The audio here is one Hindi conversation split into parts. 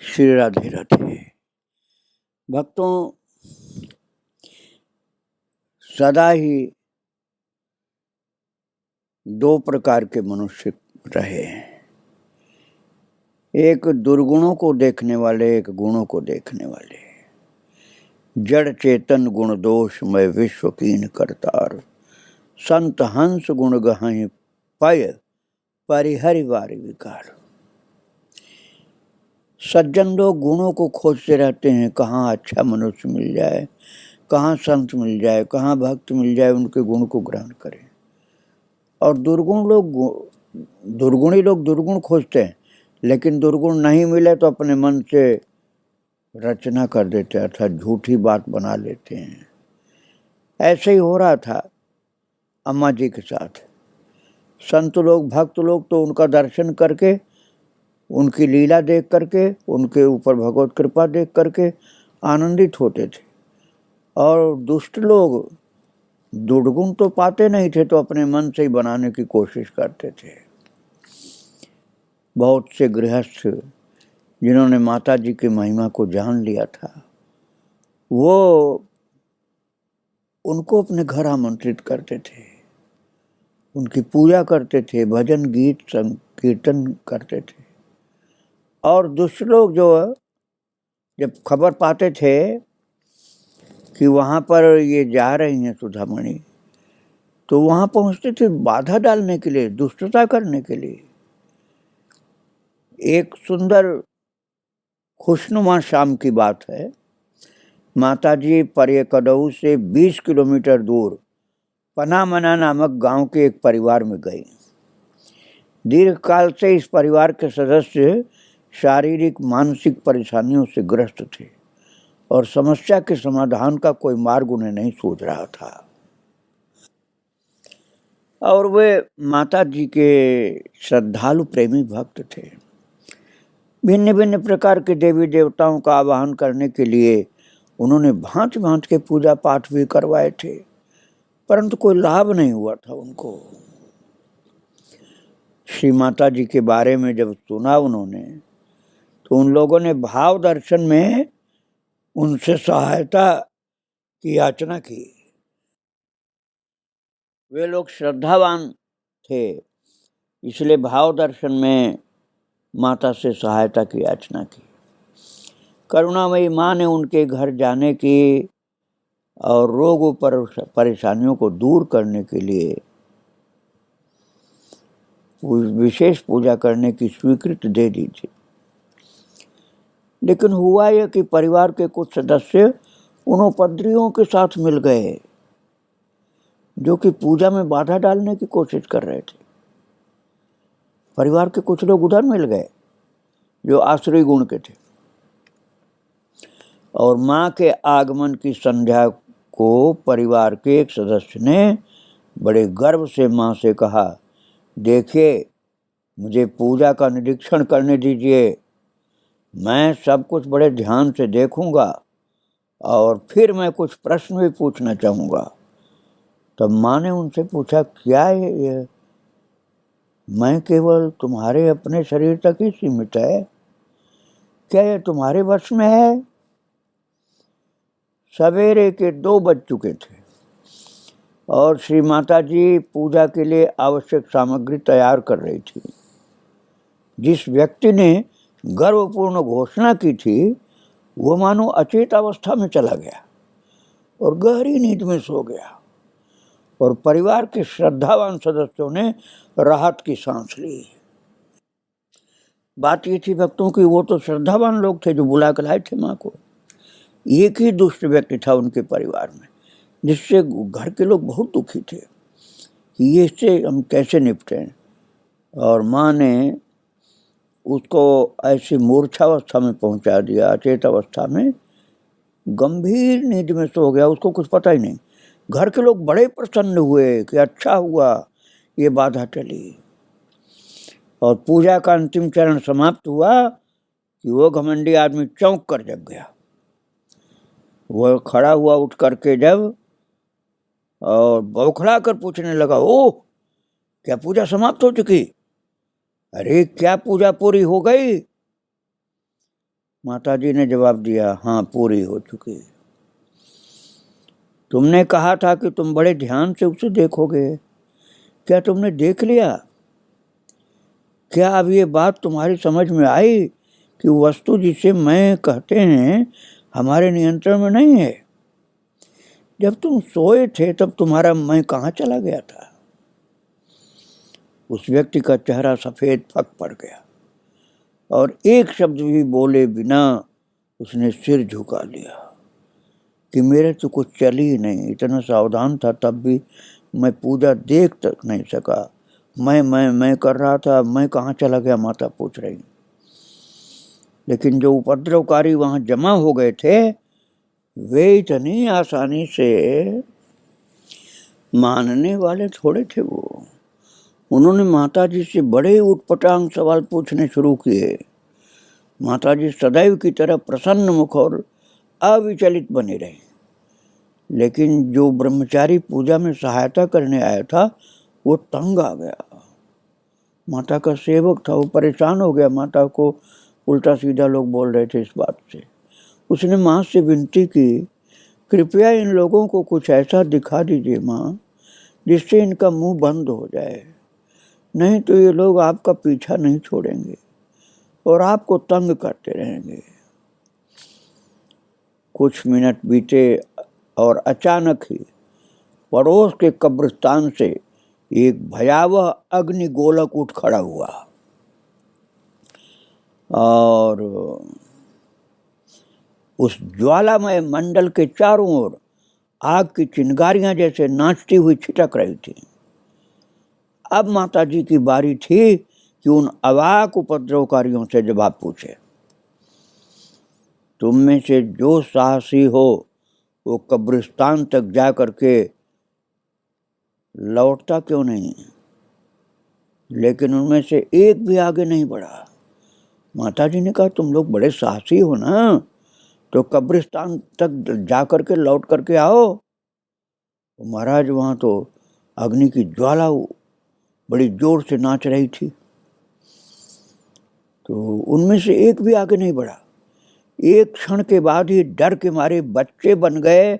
श्री राधे राधे। भक्तों, सदा ही दो प्रकार के मनुष्य रहे हैं, एक दुर्गुणों को देखने वाले, एक गुणों को देखने वाले। जड़ चेतन गुण दोष मैं विश्व कीन करतार, संत हंस गुण गहहि पय परिहरि वारि विकार। सज्जन लोग गुणों को खोजते रहते हैं, कहाँ अच्छा मनुष्य मिल जाए, कहाँ संत मिल जाए, कहाँ भक्त मिल जाए, उनके गुण को ग्रहण करें। और दुर्गुणी लोग दुर्गुण खोजते हैं, लेकिन दुर्गुण नहीं मिले तो अपने मन से रचना कर देते हैं, अर्थात झूठी बात बना लेते हैं। ऐसे ही हो रहा था अम्मा जी के साथ। संत लोग, भक्त लोग तो उनका दर्शन करके, उनकी लीला देख करके, उनके ऊपर भगवत कृपा देख करके आनंदित होते थे। और दुष्ट लोग दुर्गुण तो पाते नहीं थे, तो अपने मन से ही बनाने की कोशिश करते थे। बहुत से गृहस्थ जिन्होंने माता जी की महिमा को जान लिया था, वो उनको अपने घर आमंत्रित करते थे, उनकी पूजा करते थे, भजन गीत कीर्तन करते थे। और दुष्ट लोग जो जब खबर पाते थे कि वहाँ पर ये जा रही हैं सुधामणि, तो वहाँ पहुँचते थे बाधा डालने के लिए, दुष्टता करने के लिए। एक सुंदर खुशनुमा शाम की बात है। माताजी परियकडऊ से 20 किलोमीटर दूर पनामना नामक गांव के एक परिवार में गई। दीर्घ काल से इस परिवार के सदस्य शारीरिक मानसिक परेशानियों से ग्रस्त थे और समस्या के समाधान का कोई मार्ग उन्हें नहीं सूझ रहा था। और वे माता जी के श्रद्धालु प्रेमी भक्त थे। भिन्न भिन्न प्रकार के देवी देवताओं का आवाहन करने के लिए उन्होंने भांति भांति के पूजा पाठ भी करवाए थे, परंतु कोई लाभ नहीं हुआ था उनको। श्री माता जी के बारे में जब सुना उन्होंने, तो उन लोगों ने भाव दर्शन में उनसे सहायता की याचना की। वे लोग श्रद्धावान थे, इसलिए भाव दर्शन में माता से सहायता की याचना की। करुणामयी माँ ने उनके घर जाने की और रोगों पर परेशानियों को दूर करने के लिए विशेष पूजा करने की स्वीकृति दे दी थी। लेकिन हुआ यह कि परिवार के कुछ सदस्य उन उपद्रवियों के साथ मिल गए जो कि पूजा में बाधा डालने की कोशिश कर रहे थे। परिवार के कुछ लोग उधर मिल गए जो आश्रय गुण के थे। और माँ के आगमन की संध्या को परिवार के एक सदस्य ने बड़े गर्व से माँ से कहा, देखिए, मुझे पूजा का निरीक्षण करने दीजिए, मैं सब कुछ बड़े ध्यान से देखूंगा और फिर मैं कुछ प्रश्न भी पूछना चाहूँगा। तब माँ ने उनसे पूछा, क्या है ये? मैं केवल तुम्हारे अपने शरीर तक ही सीमित है, क्या ये तुम्हारे वश में है? सवेरे के 2 बज चुके थे और श्री माता जी पूजा के लिए आवश्यक सामग्री तैयार कर रही थी। जिस व्यक्ति ने गर्वपूर्ण घोषणा की थी, वो मानो अचेत अवस्था में चला गया और गहरी नींद में सो गया। और परिवार के श्रद्धावान सदस्यों ने राहत की सांस ली। बात ये थी भक्तों की, वो तो श्रद्धावान लोग थे जो बुला कर लाए थे माँ को। एक ही दुष्ट व्यक्ति था उनके परिवार में, जिससे घर के लोग बहुत दुखी थे कि ये इससे हम कैसे निपटें। और माँ ने उसको ऐसी मूर्छावस्था में पहुंचा दिया, अचेत अवस्था में, गंभीर नींद में सो गया, उसको कुछ पता ही नहीं। घर के लोग बड़े प्रसन्न हुए कि अच्छा हुआ, ये बाधा टली। और पूजा का अंतिम चरण समाप्त हुआ कि वो घमंडी आदमी चौंक कर जग गया। वह खड़ा हुआ उठ करके जब और बौखला कर पूछने लगा, ओह, क्या पूजा समाप्त हो चुकी? अरे, क्या पूजा पूरी हो गई? माताजी ने जवाब दिया, हाँ पूरी हो चुकी। तुमने कहा था कि तुम बड़े ध्यान से उसे देखोगे, क्या तुमने देख लिया? क्या अब ये बात तुम्हारी समझ में आई कि वस्तु जिसे मैं कहते हैं हमारे नियंत्रण में नहीं है? जब तुम सोए थे तब तुम्हारा मैं कहाँ चला गया था? उस व्यक्ति का चेहरा सफेद फक पड़ गया और एक शब्द भी बोले बिना उसने सिर झुका लिया कि मेरे तो कुछ चल ही नहीं। इतना सावधान था तब भी मैं पूजा देख तक नहीं सका। मैं कर रहा था, मैं कहाँ चला गया? माता पूछ रही। लेकिन जो उपद्रवकारी वहां जमा हो गए थे वे इतनी आसानी से मानने वाले थोड़े थे। वो उन्होंने माताजी से बड़े उटपटांग सवाल पूछने शुरू किए। माताजी सदैव की तरह प्रसन्न मुख और अविचलित बनी रही, लेकिन जो ब्रह्मचारी पूजा में सहायता करने आया था वो तंग आ गया। माता का सेवक था, वो परेशान हो गया। माता को उल्टा सीधा लोग बोल रहे थे इस बात से। उसने माँ से विनती की, कृपया इन लोगों को कुछ ऐसा दिखा दीजिए माँ जिससे इनका मुंह बंद हो जाए, नहीं तो ये लोग आपका पीछा नहीं छोड़ेंगे और आपको तंग करते रहेंगे। कुछ मिनट बीते और अचानक ही पड़ोस के कब्रिस्तान से एक भयावह अग्निगोलक उठ खड़ा हुआ और उस ज्वालामय मंडल के चारों ओर आग की चिंगारियां जैसे नाचती हुई छिटक रही थी। अब माताजी की बारी थी कि उन अवाक उपद्रवकारियों से जवाब पूछे। तुम में से जो साहसी हो वो कब्रिस्तान तक जा करके लौटता क्यों नहीं? लेकिन उनमें से एक भी आगे नहीं बढ़ा। माताजी ने कहा, तुम लोग बड़े साहसी हो ना, तो कब्रिस्तान तक जा करके लौट करके आओ। महाराज वहां तो अग्नि की ज्वाला बड़ी जोर से नाच रही थी। तो उनमें से एक भी आगे नहीं बढ़ा। एक क्षण के बाद ही डर के मारे बच्चे बन गए।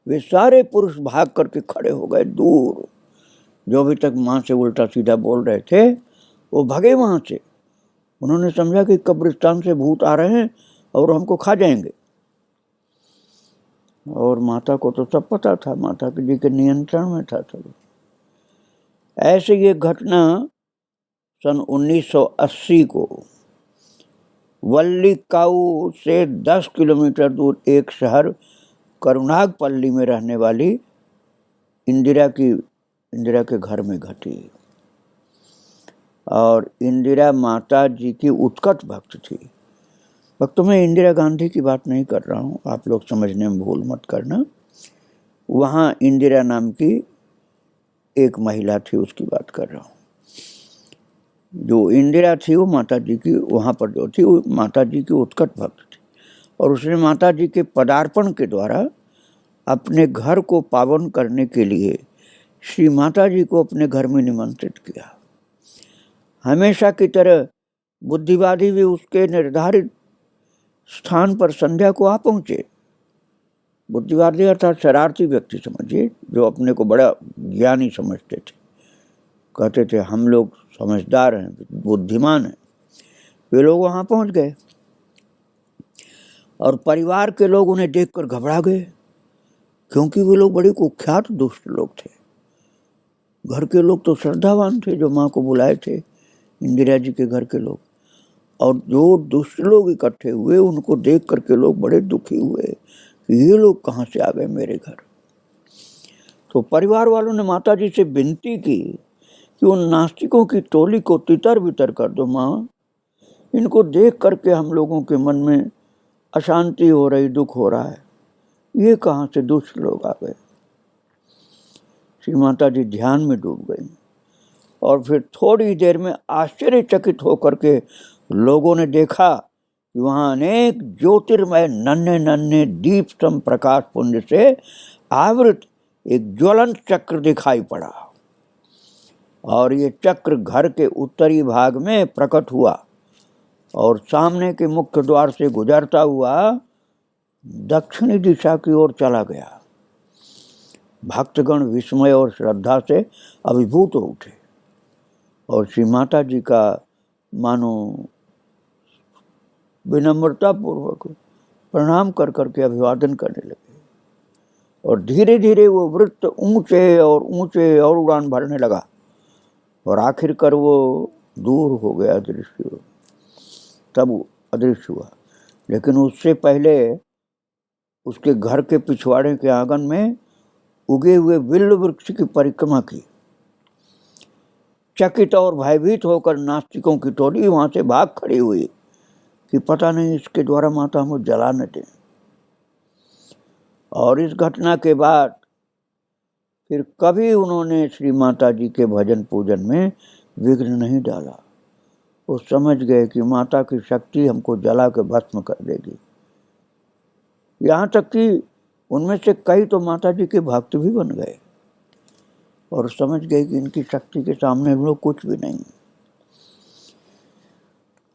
वे सारे पुरुष भाग करके खड़े हो गए दूर। जो अभी तक माँ से उल्टा सीधा बोल रहे थे वो भागे वहां से। उन्होंने समझा कि कब्रिस्तान से भूत आ रहे हैं और हमको खा जाएंगे। और माता को तो सब पता था, माता जी के नियंत्रण में था सब। ऐसे ये घटना सन 1980 को वल्लीकाऊ से 10 किलोमीटर दूर एक शहर करुणागपल्ली में रहने वाली इंदिरा के घर में घटी। और इंदिरा माता जी की उत्कट भक्त थी। भक्तों में इंदिरा गांधी की बात नहीं कर रहा हूँ, आप लोग समझने में भूल मत करना। वहाँ इंदिरा नाम की एक महिला थी, उसकी बात कर रहा हूँ। जो इंदिरा थी वो माता जी की वहाँ पर जो थी वो माता जी की उत्कट भक्त थी। और उसने माता जी के पदार्पण के द्वारा अपने घर को पावन करने के लिए श्री माता जी को अपने घर में निमंत्रित किया। हमेशा की तरह बुद्धिवादी भी उसके निर्धारित स्थान पर संध्या को आ पहुंचे। बुद्धिवादी अर्थात शरारती व्यक्ति समझिए, जो अपने को बड़ा ज्ञानी समझते थे, कहते थे हम लोग समझदार हैं, बुद्धिमान हैं। वे लोग वहां पहुंच गए और परिवार के लोग उन्हें देखकर घबरा गए, क्योंकि वे लोग बड़े कुख्यात दुष्ट लोग थे। घर के लोग तो श्रद्धावान थे जो माँ को बुलाए थे, इंदिरा जी के घर के लोग। और जो दुष्ट लोग इकट्ठे हुए उनको देख करके लोग बड़े दुखी हुए कि ये लोग कहाँ से आ गए मेरे घर। तो परिवार वालों ने माता जी से विनती की कि उन नास्तिकों की टोली को तितर बितर कर दो माँ, इनको देख करके हम लोगों के मन में अशांति हो रही, दुख हो रहा है, ये कहाँ से दुष्ट लोग आ गए। श्री माता जी ध्यान में डूब गई और फिर थोड़ी देर में आश्चर्यचकित होकर के लोगों ने देखा कि वहाँ अनेक ज्योतिर्मय नन्हे नन्हे दीप सम प्रकाश पुंज से आवृत एक ज्वलंत चक्र दिखाई पड़ा। और ये चक्र घर के उत्तरी भाग में प्रकट हुआ और सामने के मुख्य द्वार से गुजरता हुआ दक्षिणी दिशा की ओर चला गया। भक्तगण विस्मय और श्रद्धा से अभिभूत हो उठे और श्री माता जी का मानो विनम्रता पूर्वक प्रणाम कर करके अभिवादन करने लगे और धीरे धीरे वो वृत्त ऊंचे और उड़ान भरने लगा और आखिरकार वो दूर हो गया, दृश्य तब अदृश्य हुआ। लेकिन उससे पहले उसके घर के पिछवाड़े के आंगन में उगे हुए बिल्व वृक्ष की परिक्रमा की। चकित और भयभीत होकर नास्तिकों की टोली वहां से भाग खड़ी हुई कि पता नहीं इसके द्वारा माता हमको जला न दे। और इस घटना के बाद फिर कभी उन्होंने श्री माता जी के भजन पूजन में विघ्न नहीं डाला। वो समझ गए कि माता की शक्ति हमको जला के भस्म कर देगी। यहाँ तक कि उनमें से कई तो माता जी के भक्त भी बन गए और समझ गए कि इनकी शक्ति के सामने हम लोग कुछ भी नहीं।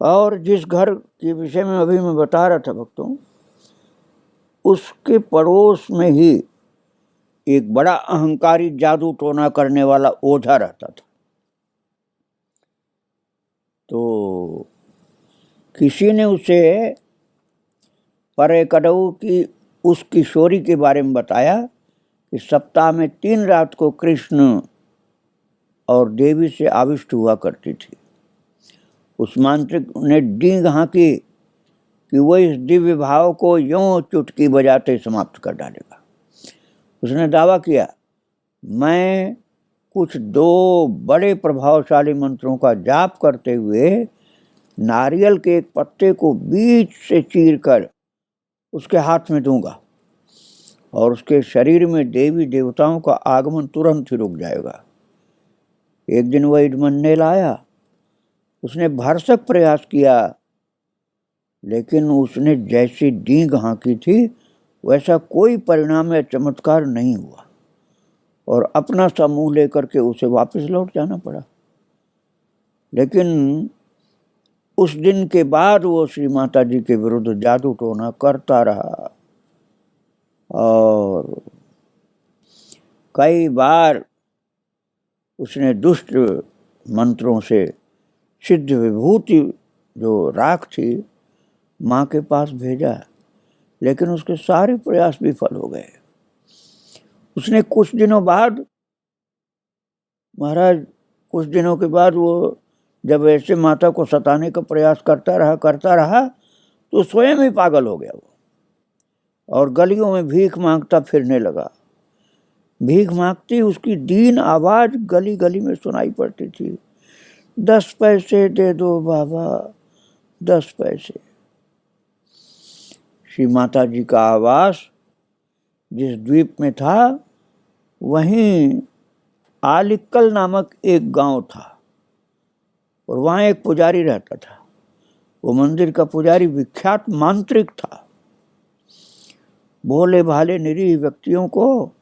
और जिस घर के विषय में अभी मैं बता रहा था भक्तों, उसके पड़ोस में ही एक बड़ा अहंकारी जादू टोना करने वाला ओझा रहता था। तो किसी ने उसे परेकड़ऊ की उस किशोरी के बारे में बताया कि सप्ताह में 3 रात को कृष्ण और देवी से आविष्ट हुआ करती थी। उस मांत्रिक ने डींग हाँकी कि वह इस दिव्य भाव को यूं चुटकी बजाते समाप्त कर डालेगा। उसने दावा किया, मैं कुछ 2 बड़े प्रभावशाली मंत्रों का जाप करते हुए नारियल के एक पत्ते को बीच से चीरकर उसके हाथ में दूंगा और उसके शरीर में देवी देवताओं का आगमन तुरंत ही रुक जाएगा। एक दिन वह इडमंडेल आया। उसने भरसक प्रयास किया, लेकिन उसने जैसी डींग हाँकी थी वैसा कोई परिणाम या चमत्कार नहीं हुआ और अपना सा मुंह लेकर के उसे वापस लौट जाना पड़ा। लेकिन उस दिन के बाद वो श्री माता जी के विरुद्ध जादू टोना करता रहा और कई बार उसने दुष्ट मंत्रों से सिद्ध विभूति जो राख थी माँ के पास भेजा, लेकिन उसके सारे प्रयास विफल हो गए। उसने कुछ दिनों के बाद वो जब ऐसे माता को सताने का प्रयास करता रहा तो स्वयं ही पागल हो गया वो और गलियों में भीख मांगता फिरने लगा। भीख मांगती उसकी दीन आवाज गली गली में सुनाई पड़ती थी, 10 पैसे दे दो बाबा, 10 पैसे। श्री माता जी का आवास जिस द्वीप में था वहीं आलिक्कल नामक एक गांव था और वहाँ एक पुजारी रहता था। वो मंदिर का पुजारी विख्यात मांत्रिक था। भोले भाले निरीह व्यक्तियों को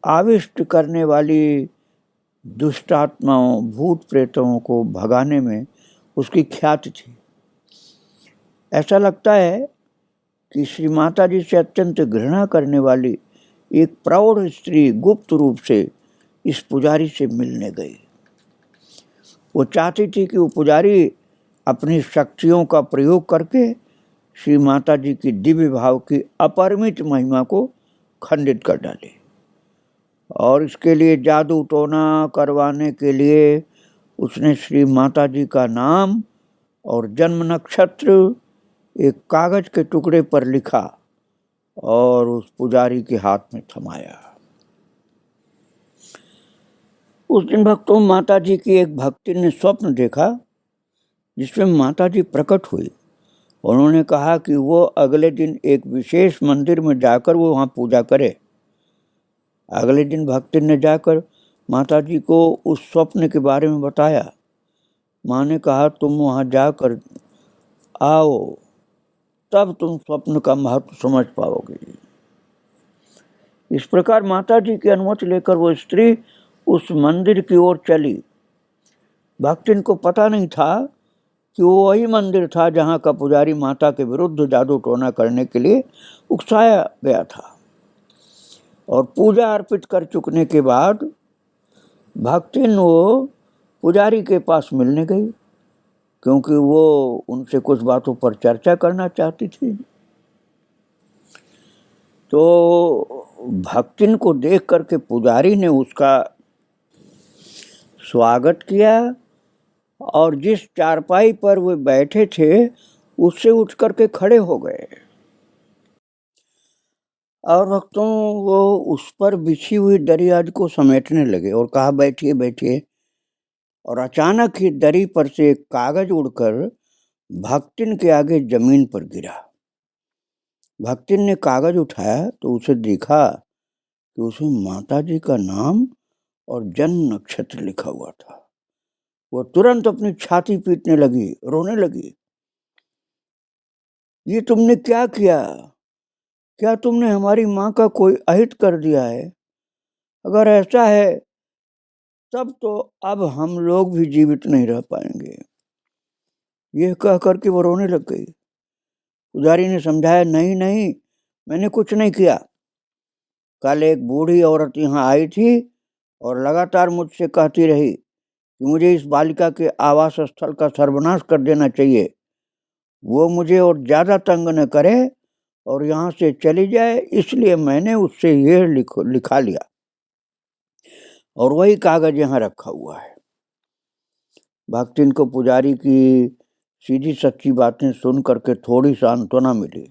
आविष्ट करने वाली दुष्ट आत्माओं भूत प्रेतों को भगाने में उसकी ख्याति थी। ऐसा लगता है कि श्री माता जी से अत्यंत घृणा करने वाली एक प्रौढ़ स्त्री गुप्त रूप से इस पुजारी से मिलने गई। वो चाहती थी कि वो पुजारी अपनी शक्तियों का प्रयोग करके श्री माता जी की दिव्य भाव की अपरिमित महिमा को खंडित कर डाले और इसके लिए जादू टोना करवाने के लिए उसने श्री माता जी का नाम और जन्म नक्षत्र एक कागज के टुकड़े पर लिखा और उस पुजारी के हाथ में थमाया। उस दिन भक्तों माता जी की एक भक्ति ने स्वप्न देखा जिसमें माता जी प्रकट हुई। उन्होंने कहा कि वो अगले दिन एक विशेष मंदिर में जाकर वो वहाँ पूजा करे। अगले दिन भक्ति ने जाकर माता जी को उस स्वप्न के बारे में बताया। माँ ने कहा तुम वहाँ जाकर आओ, तब तुम स्वप्न का महत्व समझ पाओगे। इस प्रकार माता जी की अनुमति लेकर वो स्त्री उस मंदिर की ओर चली। भक्तिन को पता नहीं था कि वो वही मंदिर था जहाँ का पुजारी माता के विरुद्ध जादू टोना करने के लिए उकसाया गया था। और पूजा अर्पित कर चुकने के बाद भक्तिन वो पुजारी के पास मिलने गई, क्योंकि वो उनसे कुछ बातों पर चर्चा करना चाहती थी। तो भक्तिन को देख करके पुजारी ने उसका स्वागत किया और जिस चारपाई पर वे बैठे थे उससे उठ करके खड़े हो गए और भक्तों वो उस पर बिछी हुई दरी आज को समेटने लगे और कहा, बैठिए बैठिए। और अचानक ही दरी पर से एक कागज उड़कर भक्तिन के आगे जमीन पर गिरा। भक्तिन ने कागज उठाया तो उसे देखा कि उसमें माता जी का नाम और जन्म नक्षत्र लिखा हुआ था। वो तुरंत अपनी छाती पीटने लगी, रोने लगी। ये तुमने क्या किया? क्या तुमने हमारी माँ का कोई अहित कर दिया है? अगर ऐसा है तब तो अब हम लोग भी जीवित नहीं रह पाएंगे। यह कह करके वो रोने लग गई। पुजारी ने समझाया, नहीं नहीं, मैंने कुछ नहीं किया। कल एक बूढ़ी औरत यहाँ आई थी और लगातार मुझसे कहती रही कि मुझे इस बालिका के आवास स्थल का सर्वनाश कर देना चाहिए। वो मुझे और ज्यादा तंग न करे और यहाँ से चली जाए, इसलिए मैंने उससे यह लिखा लिया और वही कागज यहाँ रखा हुआ है। भक्तिन को पुजारी की सीधी सच्ची बातें सुन करके थोड़ी सांत्वना मिली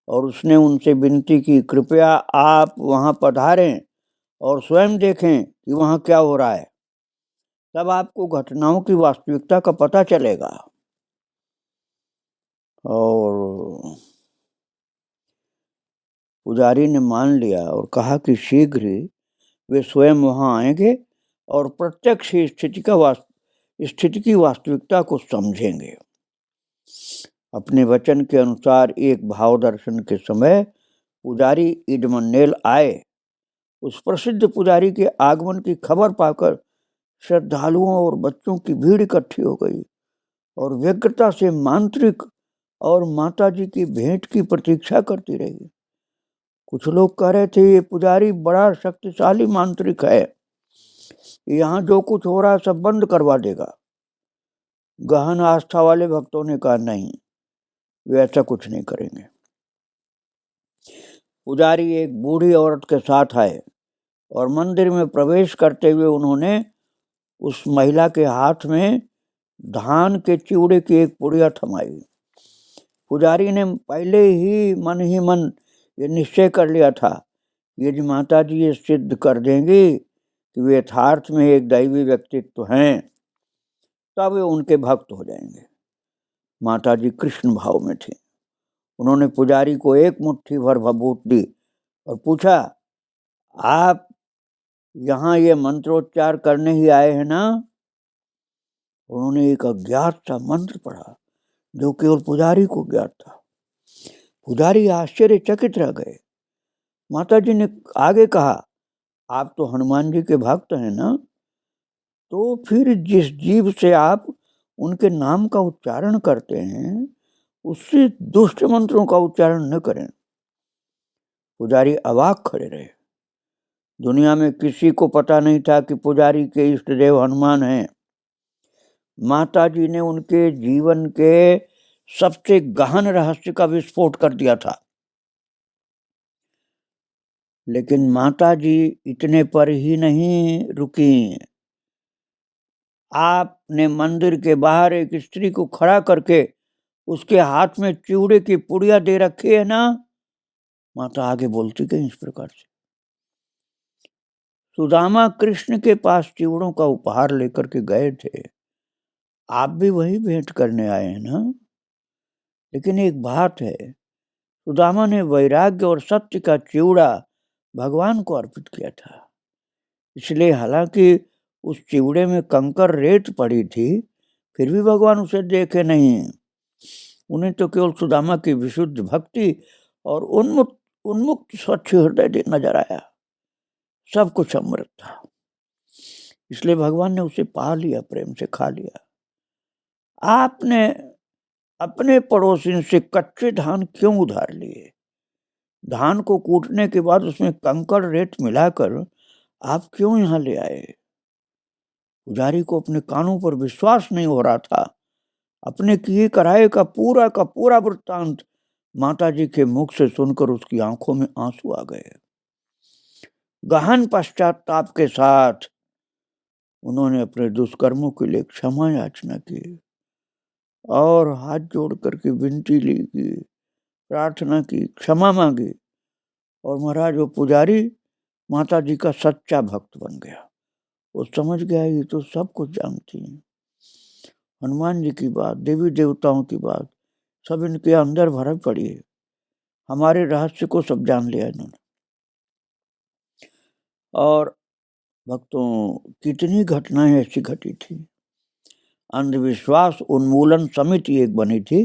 और उसने उनसे विनती की, कृपया आप वहाँ पधारें और स्वयं देखें कि वहाँ क्या हो रहा है, तब आपको घटनाओं की वास्तविकता का पता चलेगा। और पुजारी ने मान लिया और कहा कि शीघ्र ही वे स्वयं वहाँ आएंगे और प्रत्यक्ष स्थिति की वास्तविकता को समझेंगे। अपने वचन के अनुसार एक भाव दर्शन के समय पुजारी इडमंडेल आए। उस प्रसिद्ध पुजारी के आगमन की खबर पाकर श्रद्धालुओं और बच्चों की भीड़ इकट्ठी हो गई और व्यग्रता से मांत्रिक और माता जी की भेंट की प्रतीक्षा करती रही। कुछ लोग कह रहे थे, ये पुजारी बड़ा शक्तिशाली मांत्रिक है, यहाँ जो कुछ हो रहा है सब बंद करवा देगा। गहन आस्था वाले भक्तों ने कहा, नहीं, वे ऐसा कुछ नहीं करेंगे। पुजारी एक बूढ़ी औरत के साथ आए और मंदिर में प्रवेश करते हुए उन्होंने उस महिला के हाथ में धान के चिवड़े की एक पुड़िया थमाई। पुजारी ने पहले ही मन ये निश्चय कर लिया था, यदि माता जी ये सिद्ध कर देंगी कि वे यथार्थ में एक दैवी व्यक्तित्व हैं, तब वे उनके भक्त हो जाएंगे। माता जी कृष्ण भाव में थी। उन्होंने पुजारी को एक मुट्ठी भर भभूत दी और पूछा, आप यहाँ ये मंत्रोच्चार करने ही आए हैं ना? उन्होंने एक अज्ञात सा मंत्र पढ़ा जो केवल पुजारी को ज्ञात था। पुजारी आश्चर्यचकित रह गए। माता जी ने आगे कहा, आप तो हनुमान जी के भक्त हैं ना, तो फिर जिस जीव से आप उनके नाम का उच्चारण करते हैं उससे दुष्ट मंत्रों का उच्चारण न करें। पुजारी अवाक खड़े रहे। दुनिया में किसी को पता नहीं था कि पुजारी के इष्ट देव हनुमान हैं। माता जी ने उनके जीवन के सबसे गहन रहस्य का विस्फोट कर दिया था। लेकिन माता जी इतने पर ही नहीं रुकी। आपने मंदिर के बाहर एक स्त्री को खड़ा करके उसके हाथ में चिवड़े की पुड़िया दे रखी है ना? माता आगे बोलती गई इस प्रकार से, सुदामा कृष्ण के पास चिवड़ों का उपहार लेकर के गए थे, आप भी वही भेंट करने आए हैं ना? लेकिन एक बात है, सुदामा ने वैराग्य और सत्य का चिवड़ा भगवान को अर्पित किया था, इसलिए हालांकि उस चिवड़े में कंकर रेत पड़ी थी, फिर भी भगवान उसे देखे नहीं। उन्हें तो केवल सुदामा की विशुद्ध भक्ति और उन्मुक्त स्वच्छ हृदय नजर आया। सब कुछ अमृत था, इसलिए भगवान ने उसे पा लिया, प्रेम से खा लिया। आपने अपने पड़ोसी से कच्चे धान क्यों उधार लिए? धान को कूटने के बाद उसमें कंकड़ रेत मिलाकर आप क्यों यहाँ ले आए? पुजारी को अपने कानों पर विश्वास नहीं हो रहा था। अपने किए कराए का पूरा वृत्तांत माताजी के मुख से सुनकर उसकी आंखों में आंसू आ गए। गहन पश्चाताप के साथ उन्होंने अपने दुष्कर्मों के लिए क्षमा याचना की और हाथ जोड़ करके विनती की, प्रार्थना की, क्षमा मांगी। और महाराज वो पुजारी माता जी का सच्चा भक्त बन गया। वो समझ गया ये तो सब कुछ जानती है, हनुमान जी की बात, देवी देवताओं की बात सब इनके अंदर भर पड़ी है, हमारे रहस्य को सब जान लिया इन्होंने। और भक्तों कितनी घटनाएं ऐसी घटी थी। अंधविश्वास उन्मूलन समिति एक बनी थी,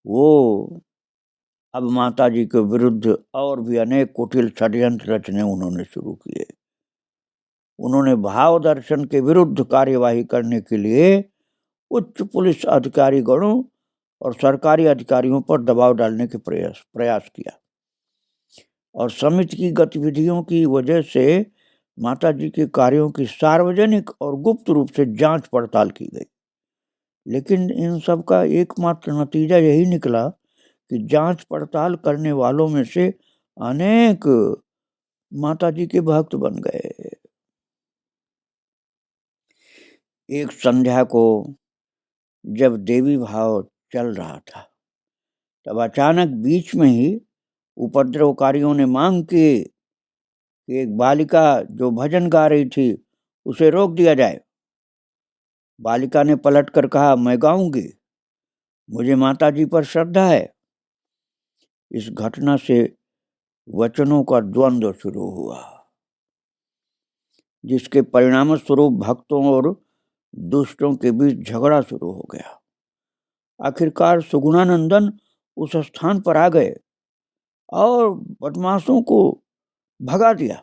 वो अब माता जी के विरुद्ध और भी अनेक कुटिल षड्यंत्र रचने उन्होंने शुरू किए। उन्होंने भाव दर्शन के विरुद्ध कार्यवाही करने के लिए उच्च पुलिस अधिकारी गणों और सरकारी अधिकारियों पर दबाव डालने के प्रयास किया। और समिति की गतिविधियों की वजह से माता जी के कार्यों की सार्वजनिक और गुप्त रूप से जांच पड़ताल की गई। लेकिन इन सब का एकमात्र नतीजा यही निकला कि जांच पड़ताल करने वालों में से अनेक माता जी के भक्त बन गए। एक संध्या को जब देवी भाव चल रहा था, तब अचानक बीच में ही उपद्रवकारियों ने मांग की कि एक बालिका जो भजन गा रही थी उसे रोक दिया जाए। बालिका ने पलटकर कहा, मैं गाऊंगी, मुझे माता जी पर श्रद्धा है। इस घटना से वचनों का द्वंद्व शुरू हुआ, जिसके परिणाम स्वरूप भक्तों और दुष्टों के बीच झगड़ा शुरू हो गया। आखिरकार सुगुणानंदन उस स्थान पर आ गए और बदमाशों को भगा दिया।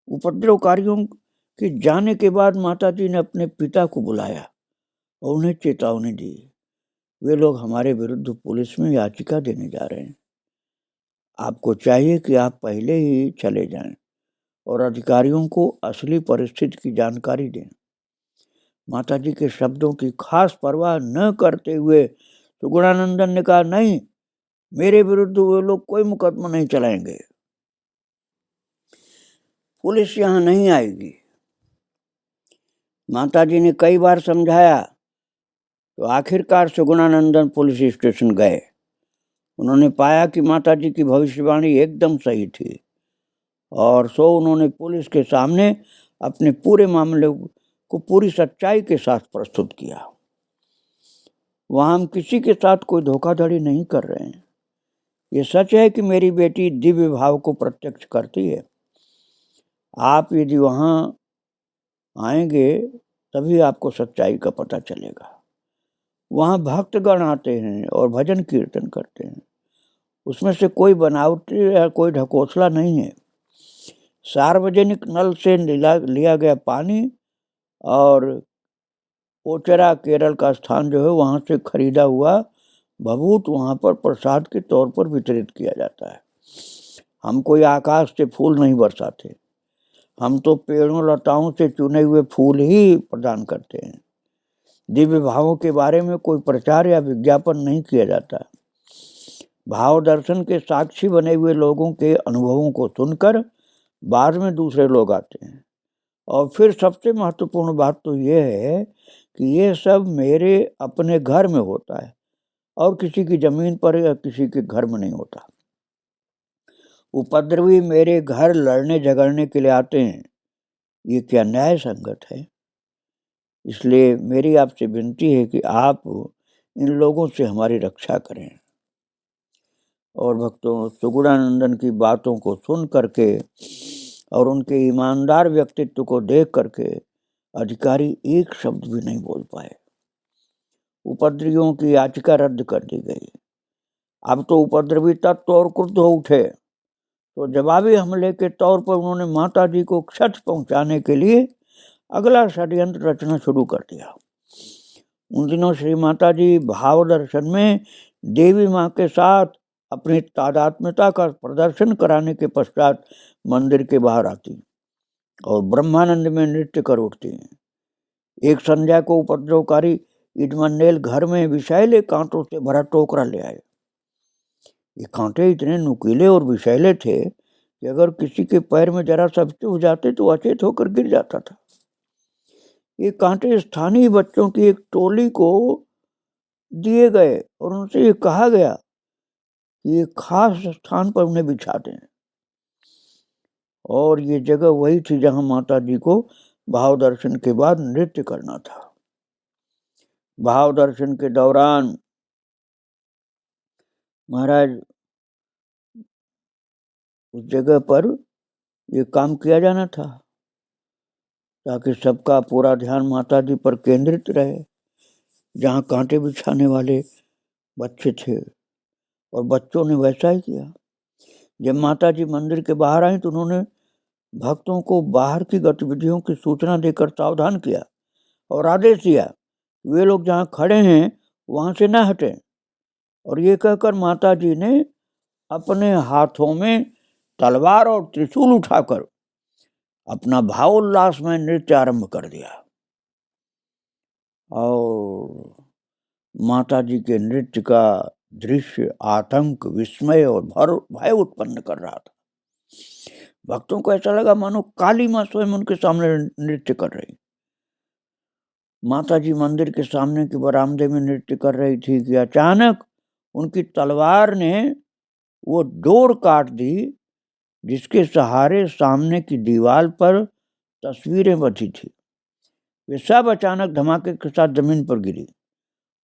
उपद्रवकारियों के जाने के बाद माताजी ने अपने पिता को बुलाया और उन्हें चेतावनी दी, वे लोग हमारे विरुद्ध पुलिस में याचिका देने जा रहे हैं, आपको चाहिए कि आप पहले ही चले जाएं और अधिकारियों को असली परिस्थिति की जानकारी दें। माताजी के शब्दों की खास परवाह न करते हुए सुगुणानंदन ने कहा, नहीं, मेरे विरुद्ध वे लोग कोई मुकदमा नहीं चलाएंगे, पुलिस यहाँ नहीं आएगी। माताजी ने कई बार समझाया तो आखिरकार सुगुणानंदन पुलिस स्टेशन गए। उन्होंने पाया कि माताजी की भविष्यवाणी एकदम सही थी और सो उन्होंने पुलिस के सामने अपने पूरे मामले को पूरी सच्चाई के साथ प्रस्तुत किया। वहाँ हम किसी के साथ कोई धोखाधड़ी नहीं कर रहे हैं। ये सच है कि मेरी बेटी दिव्य भाव को प्रत्यक्ष करती है। आप यदि वहाँ आएंगे तभी आपको सच्चाई का पता चलेगा। वहाँ भक्तगण आते हैं और भजन कीर्तन करते हैं, उसमें से कोई बनावटी या कोई ढकोसला नहीं है। सार्वजनिक नल से लिया गया पानी और ओचरा केरल का स्थान जो है वहाँ से खरीदा हुआ भभूत वहाँ पर प्रसाद के तौर पर वितरित किया जाता है। हम कोई आकाश से फूल नहीं बरसाते, हम तो पेड़ों लताओं से चुने हुए फूल ही प्रदान करते हैं। दिव्य भावों के बारे में कोई प्रचार या विज्ञापन नहीं किया जाता। भाव दर्शन के साक्षी बने हुए लोगों के अनुभवों को सुनकर बाद में दूसरे लोग आते हैं। और फिर सबसे महत्वपूर्ण बात तो ये है कि ये सब मेरे अपने घर में होता है और किसी की जमीन पर या किसी के घर में नहीं होता। उपद्रवी मेरे घर लड़ने झगड़ने के लिए आते हैं, ये क्या न्याय संगत है? इसलिए मेरी आपसे विनती है कि आप इन लोगों से हमारी रक्षा करें। और भक्तों, सुगुणानंदन की बातों को सुन करके और उनके ईमानदार व्यक्तित्व को देख करके अधिकारी एक शब्द भी नहीं बोल पाए। उपद्रवियों की याचिका रद्द कर दी गई। अब तो उपद्रवी तत्व और क्रुद्ध हो उठे, तो जवाबी हमले के तौर पर उन्होंने माता जी को क्षत पहुंचाने के लिए अगला षड्यंत्र रचना शुरू कर दिया। उन दिनों श्री माता जी भाव दर्शन में देवी माँ के साथ अपनी तादात्म्यता का प्रदर्शन कराने के पश्चात मंदिर के बाहर आती और ब्रह्मानंद में नृत्य कर उठती हैं। एक संध्या को उपद्रवकारी इडमंडेल घर में विषैले कांटों से भरा टोकरा ले आए। ये कांटे इतने नुकीले और विषैले थे कि अगर किसी के पैर में जरा सा चुभ जाते तो अचेत होकर गिर जाता था। ये कांटे स्थानीय बच्चों की एक टोली को दिए गए और उनसे ये कहा गया कि ये खास स्थान पर उन्हें बिछा दें। और ये जगह वही थी जहां माता जी को भाव दर्शन के बाद नृत्य करना था। भाव दर्शन के दौरान महाराज उस जगह पर ये काम किया जाना था ताकि सबका पूरा ध्यान माता जी पर केंद्रित रहे। जहाँ कांटे बिछाने वाले बच्चे थे और बच्चों ने वैसा ही किया। जब माता जी मंदिर के बाहर आई तो उन्होंने भक्तों को बाहर की गतिविधियों की सूचना देकर सावधान किया और आदेश दिया वे लोग जहाँ खड़े हैं वहां से न हटें। और ये कहकर माता जी ने अपने हाथों में तलवार और त्रिशूल उठाकर अपना भावोल्लास में नृत्य आरंभ कर दिया। और माता जी के नृत्य का दृश्य आतंक, विस्मय और भय उत्पन्न कर रहा था। भक्तों को ऐसा लगा मानो काली माँ स्वयं उनके सामने नृत्य कर रही। माता जी मंदिर के सामने के बरामदे में नृत्य कर रही थी कि अचानक उनकी तलवार ने वो डोर काट दी जिसके सहारे सामने की दीवार पर तस्वीरें बची थी। वे सब अचानक धमाके के साथ जमीन पर गिरी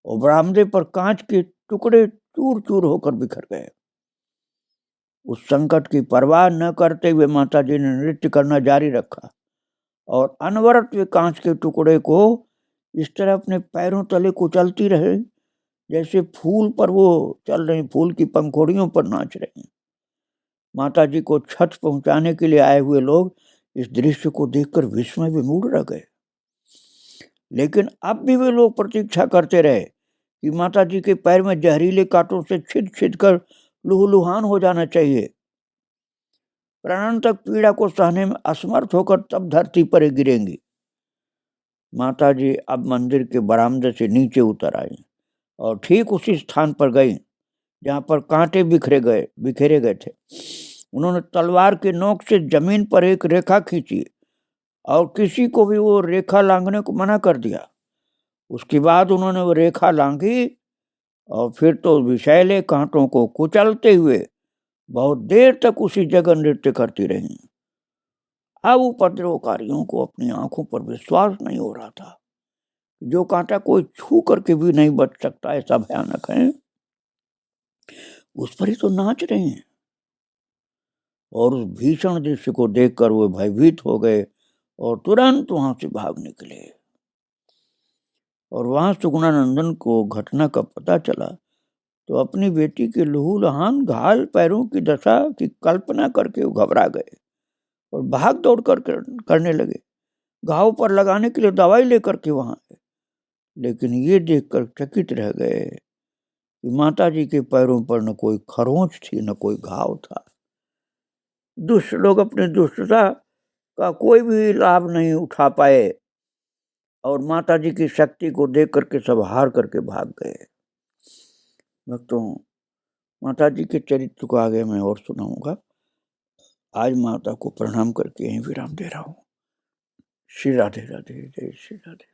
और बरामदे पर कांच के टुकड़े चूर चूर होकर बिखर गए। उस संकट की परवाह न करते हुए माता जी ने नृत्य करना जारी रखा और अनवरत वे कांच के टुकड़े को इस तरह अपने पैरों तले कुचलती रहे जैसे फूल पर वो चल रही, फूल की पंखुड़ियों पर नाच रही। माता जी को छत पहुंचाने के लिए आए हुए लोग इस दृश्य को देखकर विस्मय विमूढ़ रह गए। लेकिन अब भी वे लोग प्रतीक्षा करते रहे कि माता जी के पैर में जहरीले कांटों से छिद छिद कर लुहलुहान हो जाना चाहिए। प्राणांतक पीड़ा को सहने में असमर्थ होकर तब धरती पर गिरेंगी। माता जी अब मंदिर के बरामदे से नीचे उतर आई और ठीक उसी स्थान पर गई जहाँ पर कांटे बिखेरे गए थे। उन्होंने तलवार के नोक से जमीन पर एक रेखा खींची और किसी को भी वो रेखा लांघने को मना कर दिया। उसके बाद उन्होंने वो रेखा लांघी और फिर तो विषैले कांटों को कुचलते हुए बहुत देर तक उसी जगह नृत्य करती रही। अब उपद्रवकारियों को अपनी आंखों पर विश्वास नहीं हो रहा था। जो कांटा कोई छू करके भी नहीं बच सकता, ऐसा भयानक है, उस पर ही तो नाच रहे हैं। और उस भीषण दृश्य को देखकर वो भयभीत हो गए और तुरंत वहां से भाग निकले। और वहां सुगुणानंदन को घटना का पता चला तो अपनी बेटी के लहूलुहान घायल पैरों की दशा की कल्पना करके वो घबरा गए और भाग दौड़ करने लगे। घाव पर लगाने के लिए दवाई लेकर के वहां आए, लेकिन ये देखकर चकित रह गए कि माता जी के पैरों पर न कोई खरोंच थी न कोई घाव था। दुष्ट लोग अपनी दुष्टता का कोई भी लाभ नहीं उठा पाए और माता जी की शक्ति को देख करके सब हार करके भाग गए। भक्तों, माता जी के चरित्र को आगे मैं और सुनाऊंगा। आज माता को प्रणाम करके यहीं विराम दे रहा हूँ। श्री राधे राधे, जय श्री राधे।